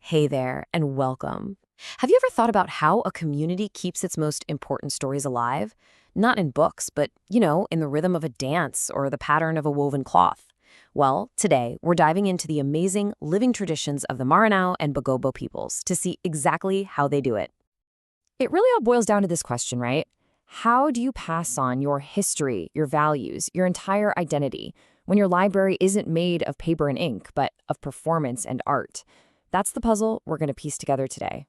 Hey there, and welcome. Have you ever thought about how a community keeps its most important stories alive? Not in books, but, in the rhythm of a dance or the pattern of a woven cloth. Well, today, we're diving into the amazing living traditions of the Maranao and Bagobo peoples to see exactly how they do it. It really all boils down to this question, right? How do you pass on your history, your values, your entire identity when your library isn't made of paper and ink, but of performance and art? That's the puzzle we're going to piece together today.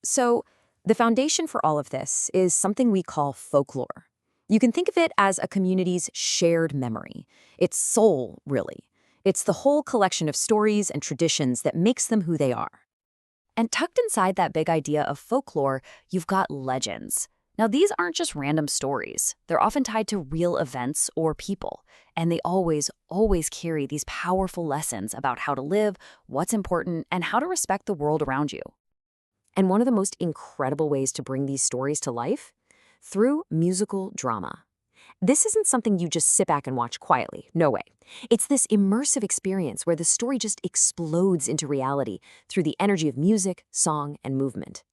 So, the foundation for all of this is something we call folklore. You can think of it as a community's shared memory. It's soul, really. It's the whole collection of stories and traditions that makes them who they are. And tucked inside that big idea of folklore, you've got legends. Now, these aren't just random stories. They're often tied to real events or people, and they always carry these powerful lessons about how to live, what's important, and how to respect the world around you. And one of the most incredible ways to bring these stories to life? Through musical drama. This isn't something you just sit back and watch quietly. No way. It's this immersive experience where the story just explodes into reality through the energy of music, song, and movement.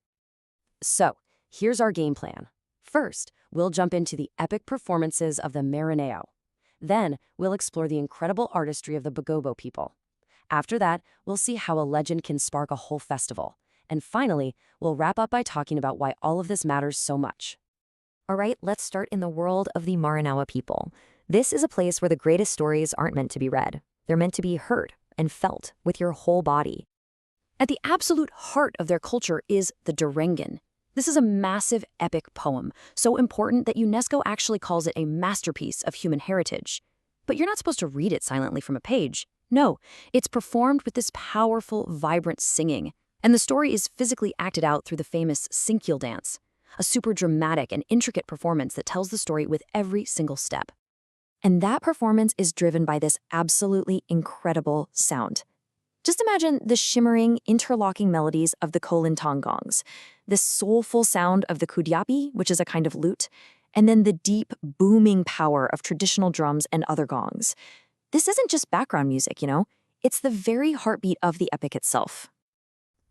So, here's our game plan. First, we'll jump into the epic performances of the Maranao. Then, we'll explore the incredible artistry of the Bagobo people. After that, we'll see how a legend can spark a whole festival. And finally, we'll wrap up by talking about why all of this matters so much. All right, let's start in the world of the Maranao people. This is a place where the greatest stories aren't meant to be read. They're meant to be heard and felt with your whole body. At the absolute heart of their culture is the Durangan. This is a massive epic poem, so important that UNESCO actually calls it a masterpiece of human heritage. But you're not supposed to read it silently from a page. No, it's performed with this powerful, vibrant singing. And the story is physically acted out through the famous Sinkyil dance, a super dramatic and intricate performance that tells the story with every single step. And that performance is driven by this absolutely incredible sound. Just imagine the shimmering, interlocking melodies of the kolintang gongs, the soulful sound of the kudyapi, which is a kind of lute, and then the deep, booming power of traditional drums and other gongs. This isn't just background music, It's the very heartbeat of the epic itself.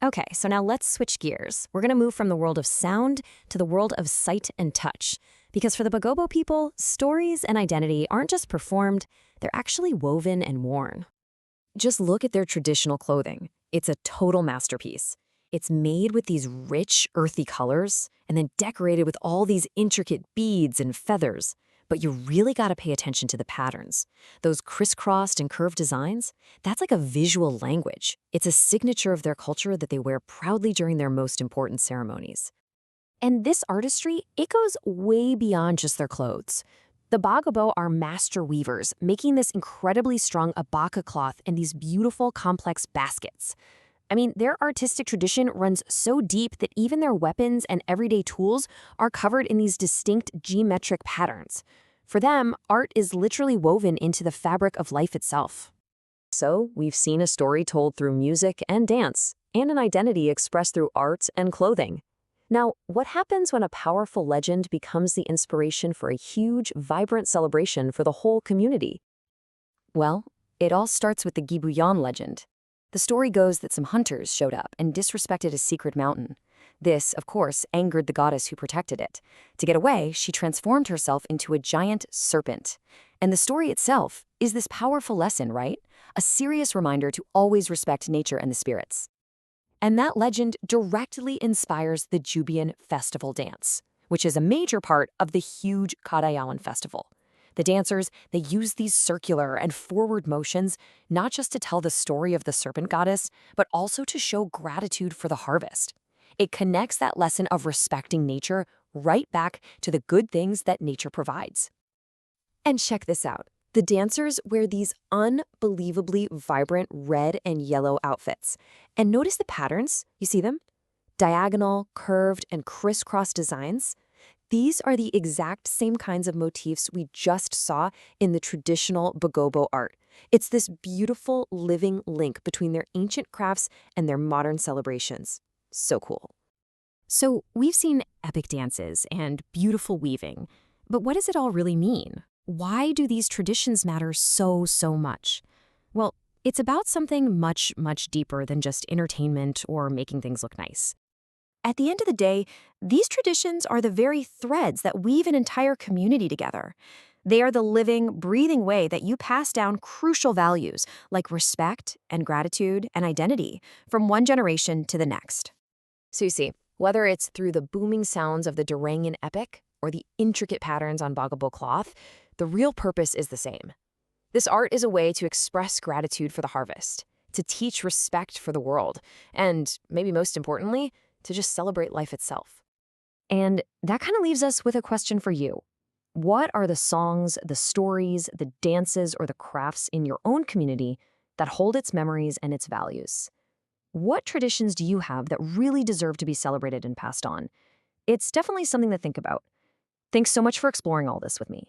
Okay, so now let's switch gears. We're going to move from the world of sound to the world of sight and touch. Because for the Bagobo people, stories and identity aren't just performed, they're actually woven and worn. Just look at their traditional clothing. It's a total masterpiece. It's made with these rich, earthy colors and then decorated with all these intricate beads and feathers. But you really got to pay attention to the patterns. Those crisscrossed and curved designs, that's like a visual language. It's a signature of their culture that they wear proudly during their most important ceremonies. And this artistry, it goes way beyond just their clothes. The Bagobo are master weavers, making this incredibly strong abaka cloth and these beautiful, complex baskets. I mean, their artistic tradition runs so deep that even their weapons and everyday tools are covered in these distinct geometric patterns. For them, art is literally woven into the fabric of life itself. So, we've seen a story told through music and dance, and an identity expressed through art and clothing. Now, what happens when a powerful legend becomes the inspiration for a huge, vibrant celebration for the whole community? Well, it all starts with the Gibuyan legend. The story goes that some hunters showed up and disrespected a secret mountain. This, of course, angered the goddess who protected it. To get away, she transformed herself into a giant serpent. And the story itself is this powerful lesson, right? A serious reminder to always respect nature and the spirits. And that legend directly inspires the Jubian festival dance, which is a major part of the huge Kadayawan festival. The dancers, they use these circular and forward motions not just to tell the story of the serpent goddess, but also to show gratitude for the harvest. It connects that lesson of respecting nature right back to the good things that nature provides. And check this out. The dancers wear these unbelievably vibrant red and yellow outfits. And notice the patterns. You see them? Diagonal, curved, and crisscross designs. These are the exact same kinds of motifs we just saw in the traditional Bagobo art. It's this beautiful living link between their ancient crafts and their modern celebrations. So cool. So we've seen epic dances and beautiful weaving, but what does it all really mean? Why do these traditions matter so much? Well, It's about something much, much deeper than just entertainment or making things look nice. At the end of the day, these traditions are the very threads that weave an entire community together. They are the living, breathing way that you pass down crucial values like respect and gratitude and identity from one generation to the next. So you see, whether it's through the booming sounds of the Durangan epic or the intricate patterns on Bagobo cloth, the real purpose is the same. This art is a way to express gratitude for the harvest, to teach respect for the world, and maybe most importantly, to just celebrate life itself. And that kind of leaves us with a question for you. What are the songs, the stories, the dances, or the crafts in your own community that hold its memories and its values? What traditions do you have that really deserve to be celebrated and passed on? It's definitely something to think about. Thanks so much for exploring all this with me.